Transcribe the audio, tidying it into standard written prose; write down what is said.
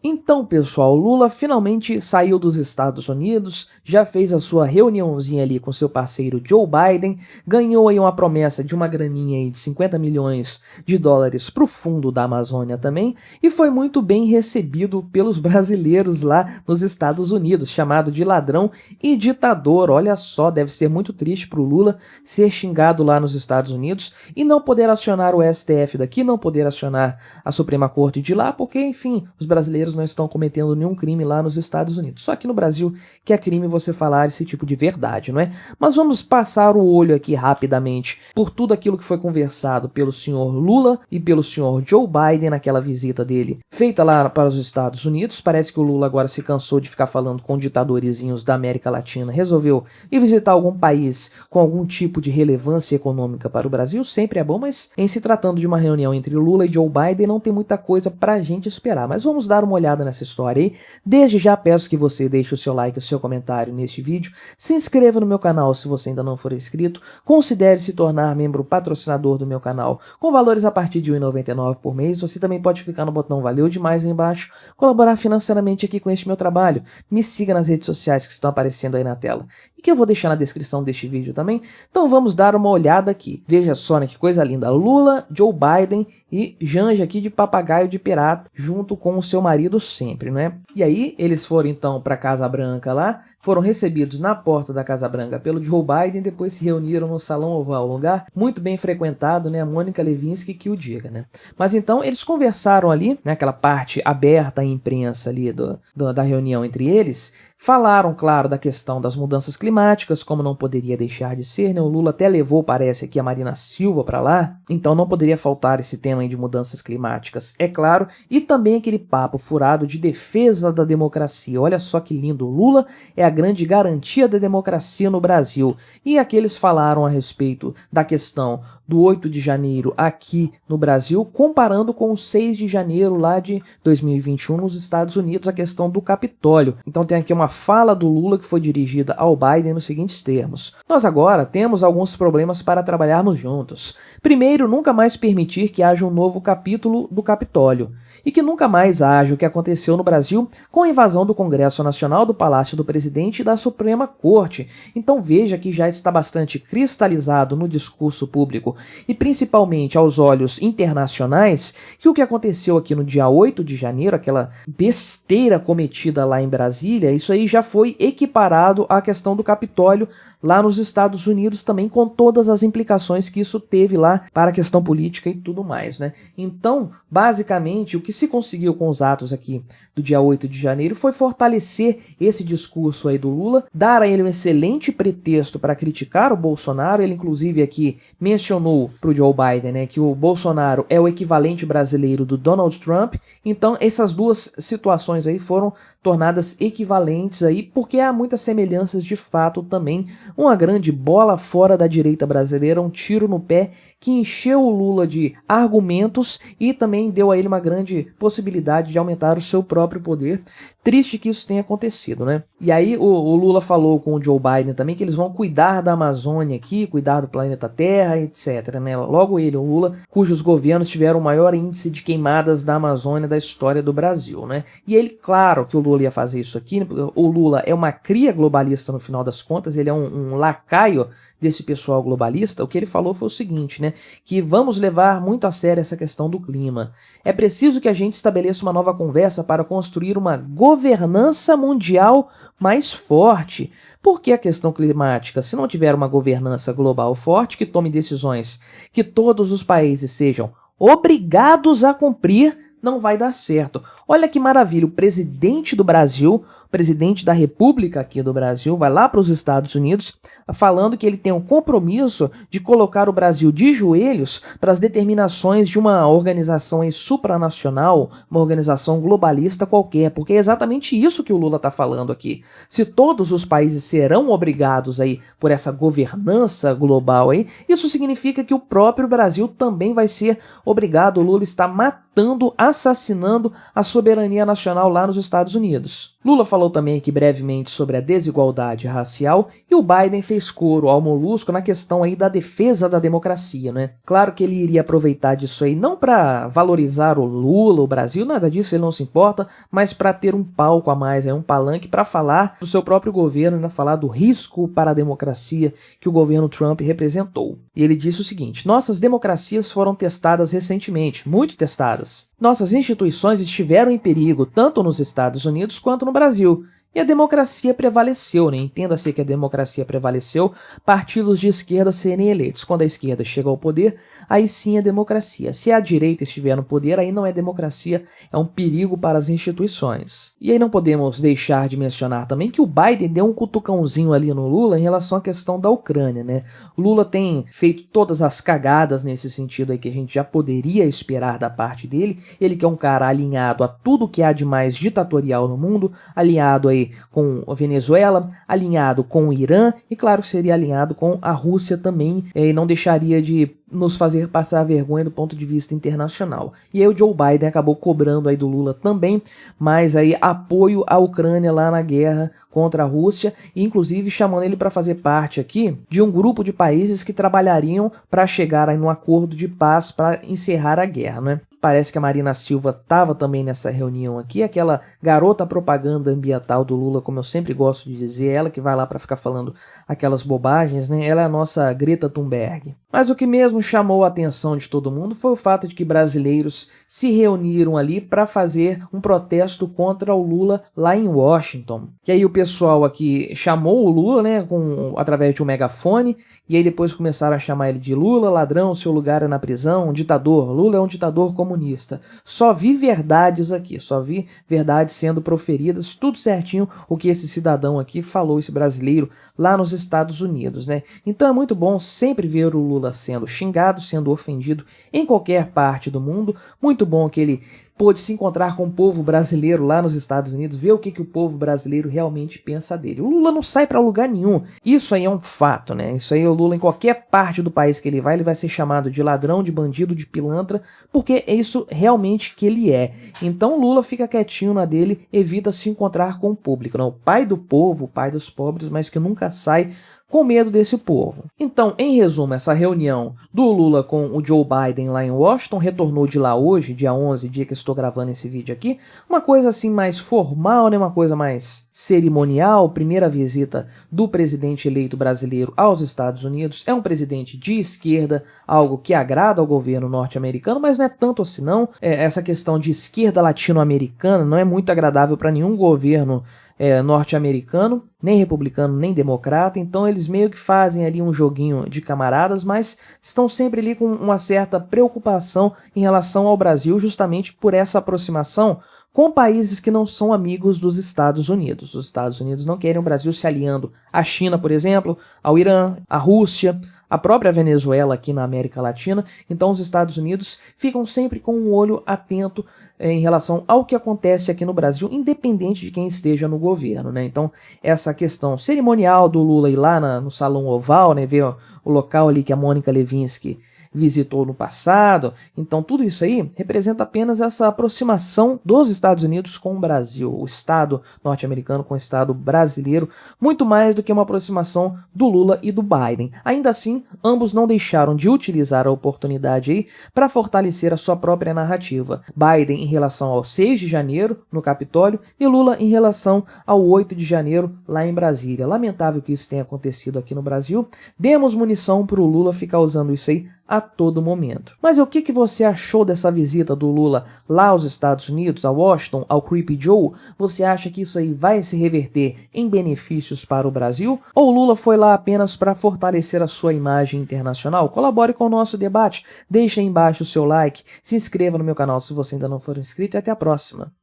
Então, pessoal, Lula finalmente saiu dos Estados Unidos, já fez a sua reuniãozinha ali com seu parceiro Joe Biden, ganhou aí uma promessa de uma graninha aí de 50 milhões de dólares para o fundo da Amazônia também, e foi muito bem recebido pelos brasileiros lá nos Estados Unidos, chamado de ladrão e ditador. Olha só, deve ser muito triste para o Lula ser xingado lá nos Estados Unidos e não poder acionar o STF daqui, não poder acionar a Suprema Corte de lá, porque, enfim, os brasileiros não estão cometendo nenhum crime lá nos Estados Unidos. Só aqui no Brasil que é crime você falar esse tipo de verdade, não é? Mas vamos passar o olho aqui rapidamente por tudo aquilo que foi conversado pelo senhor Lula e pelo senhor Joe Biden naquela visita dele feita lá para os Estados Unidos. Parece que o Lula agora se cansou de ficar falando com ditadorzinhos da América Latina, resolveu ir visitar algum país com algum tipo de relevância econômica para o Brasil. Sempre é bom, mas em se tratando de uma reunião entre Lula e Joe Biden não tem muita coisa pra gente esperar. Mas vamos dar uma olhada nessa história aí. Desde já peço que você deixe o seu like e o seu comentário neste vídeo, se inscreva no meu canal se você ainda não for inscrito, considere se tornar membro patrocinador do meu canal com valores a partir de R$ 1,99 por mês. Você também pode clicar no botão valeu demais aí embaixo, colaborar financeiramente aqui com este meu trabalho. Me siga nas redes sociais que estão aparecendo aí na tela e que eu vou deixar na descrição deste vídeo também. Então vamos dar uma olhada aqui. Veja só, né, que coisa linda. Lula, Joe Biden e Janja aqui de papagaio de pirata junto com o seu marido sempre, não é? E aí eles foram então para a Casa Branca lá, foram recebidos na porta da Casa Branca pelo Joe Biden, depois se reuniram no Salão Oval, um lugar muito bem frequentado, né? A Mônica Lewinsky que o diga, né? Mas então eles conversaram ali, né? Aquela parte aberta à imprensa ali da reunião entre eles. Falaram, claro, da questão das mudanças climáticas, como não poderia deixar de ser, né? O Lula até levou, parece, aqui a Marina Silva para lá, então não poderia faltar esse tema aí de mudanças climáticas, é claro, e também aquele papo furado de defesa da democracia. Olha só que lindo, o Lula é a grande garantia da democracia no Brasil. E aqueles falaram a respeito da questão do 8 de janeiro aqui no Brasil, comparando com o 6 de janeiro lá de 2021 nos Estados Unidos, a questão do Capitólio. Então tem aqui uma fala do Lula que foi dirigida ao Biden nos seguintes termos: nós agora temos alguns problemas para trabalharmos juntos. Primeiro, nunca mais permitir que haja um novo capítulo do Capitólio e que nunca mais haja o que aconteceu no Brasil com a invasão do Congresso Nacional, do Palácio do Presidente e da Suprema Corte. Então veja que já está bastante cristalizado no discurso público e principalmente aos olhos internacionais que o que aconteceu aqui no dia 8 de janeiro, aquela besteira cometida lá em Brasília, isso aí já foi equiparado à questão do Capitólio lá nos Estados Unidos também, com todas as implicações que isso teve lá para a questão política e tudo mais, né? Então, basicamente, o que se conseguiu com os atos aqui do dia 8 de janeiro foi fortalecer esse discurso aí do Lula, dar a ele um excelente pretexto para criticar o Bolsonaro. Ele, inclusive, aqui mencionou para o Joe Biden, né, que o Bolsonaro é o equivalente brasileiro do Donald Trump. Então, essas duas situações aí foram tornadas equivalentes aí, porque há muitas semelhanças de fato também. Uma grande bola fora da direita brasileira, um tiro no pé que encheu o Lula de argumentos e também deu a ele uma grande possibilidade de aumentar o seu próprio poder. Triste que isso tenha acontecido, né? E aí o Lula falou com o Joe Biden também que eles vão cuidar da Amazônia aqui, cuidar do planeta Terra, etc, né? Logo ele, o Lula, cujos governos tiveram o maior índice de queimadas da Amazônia da história do Brasil, né? E ele, claro que o Lula ia fazer isso aqui, né? O Lula é uma cria globalista no final das contas, ele é um lacaio desse pessoal globalista. O que ele falou foi o seguinte, né, que vamos levar muito a sério essa questão do clima. É preciso que a gente estabeleça uma nova conversa para construir uma governança mundial mais forte. Por que a questão climática? Se não tiver uma governança global forte que tome decisões que todos os países sejam obrigados a cumprir, não vai dar certo. Olha que maravilha, o presidente do Brasil, o presidente da República aqui do Brasil, vai lá para os Estados Unidos falando que ele tem um compromisso de colocar o Brasil de joelhos para as determinações de uma organização aí supranacional, uma organização globalista qualquer, porque é exatamente isso que o Lula está falando aqui. Se todos os países serão obrigados aí por essa governança global aí, isso significa que o próprio Brasil também vai ser obrigado. O Lula está matando, assassinando a soberania nacional lá nos Estados Unidos. Lula falou também aqui brevemente sobre a desigualdade racial e o Biden fez coro ao Molusco na questão aí da defesa da democracia, né? Claro que ele iria aproveitar disso aí não para valorizar o Lula, o Brasil, nada disso, ele não se importa, mas para ter um palco a mais, um palanque para falar do seu próprio governo, né? Falar do risco para a democracia que o governo Trump representou. E ele disse o seguinte: nossas democracias foram testadas recentemente, muito testadas. Nossas instituições estiveram em perigo tanto nos Estados Unidos quanto no Brasil. E a democracia prevaleceu, né? Entenda-se que a democracia prevaleceu, partidos de esquerda serem eleitos. Quando a esquerda chega ao poder, aí sim é democracia. Se a direita estiver no poder, aí não é democracia, é um perigo para as instituições. E aí não podemos deixar de mencionar também que o Biden deu um cutucãozinho ali no Lula em relação à questão da Ucrânia, né? Lula tem feito todas as cagadas nesse sentido aí que a gente já poderia esperar da parte dele. Ele que é um cara alinhado a tudo que há de mais ditatorial no mundo, alinhado aí com a Venezuela, alinhado com o Irã e claro que seria alinhado com a Rússia também, e não deixaria de nos fazer passar vergonha do ponto de vista internacional. E aí o Joe Biden acabou cobrando aí do Lula também, mais aí apoio à Ucrânia lá na guerra contra a Rússia, e inclusive chamando ele para fazer parte aqui de um grupo de países que trabalhariam para chegar aí num acordo de paz para encerrar a guerra, né? Parece que a Marina Silva estava também nessa reunião aqui, aquela garota propaganda ambiental do Lula, como eu sempre gosto de dizer, ela que vai lá para ficar falando aquelas bobagens, né? Ela é a nossa Greta Thunberg. Mas o que mesmo chamou a atenção de todo mundo foi o fato de que brasileiros se reuniram ali para fazer um protesto contra o Lula lá em Washington. Que aí o pessoal aqui chamou o Lula, né, através de um megafone, e aí depois começaram a chamar ele de Lula, ladrão, seu lugar é na prisão, ditador, Lula é um ditador comunista. Só vi verdades aqui, só vi verdades sendo proferidas, tudo certinho o que esse cidadão aqui falou, esse brasileiro, lá nos Estados Unidos, né? Então é muito bom sempre ver o Lula sendo xingado, sendo ofendido em qualquer parte do mundo. Muito bom que ele pôde se encontrar com o povo brasileiro lá nos Estados Unidos, ver o que o povo brasileiro realmente pensa dele. O Lula não sai para lugar nenhum. Isso aí é um fato, né? Isso aí o Lula, em qualquer parte do país que ele vai ser chamado de ladrão, de bandido, de pilantra, porque é isso realmente que ele é. Então o Lula fica quietinho na dele, evita se encontrar com o público, não? O pai do povo, o pai dos pobres, mas que nunca sai com medo desse povo. Então, em resumo, essa reunião do Lula com o Joe Biden lá em Washington retornou de lá hoje, dia 11, dia que estou gravando esse vídeo aqui, uma coisa assim mais formal, né, uma coisa mais cerimonial, primeira visita do presidente eleito brasileiro aos Estados Unidos. É um presidente de esquerda, algo que agrada ao governo norte-americano, mas não é tanto assim não. Essa questão de esquerda latino-americana não é muito agradável para nenhum governo norte-americano, nem republicano, nem democrata, então eles meio que fazem ali um joguinho de camaradas, mas estão sempre ali com uma certa preocupação em relação ao Brasil, justamente por essa aproximação com países que não são amigos dos Estados Unidos. Os Estados Unidos não querem o Brasil se aliando à China, por exemplo, ao Irã, à Rússia, a própria Venezuela aqui na América Latina. Então os Estados Unidos ficam sempre com um olho atento em relação ao que acontece aqui no Brasil, independente de quem esteja no governo, né? Então essa questão cerimonial do Lula ir lá no Salão Oval, né, ver o local ali que a Mônica Lewinsky visitou no passado, então tudo isso aí representa apenas essa aproximação dos Estados Unidos com o Brasil, o Estado norte-americano com o Estado brasileiro, muito mais do que uma aproximação do Lula e do Biden. Ainda assim, ambos não deixaram de utilizar a oportunidade aí para fortalecer a sua própria narrativa. Biden em relação ao 6 de janeiro no Capitólio e Lula em relação ao 8 de janeiro lá em Brasília. Lamentável que isso tenha acontecido aqui no Brasil. Demos munição para o Lula ficar usando isso aí a todo momento. Mas o que você achou dessa visita do Lula lá aos Estados Unidos, a Washington, ao Creepy Joe? Você acha que isso aí vai se reverter em benefícios para o Brasil? Ou o Lula foi lá apenas para fortalecer a sua imagem internacional? Colabore com o nosso debate, deixe aí embaixo o seu like, se inscreva no meu canal se você ainda não for inscrito e até a próxima.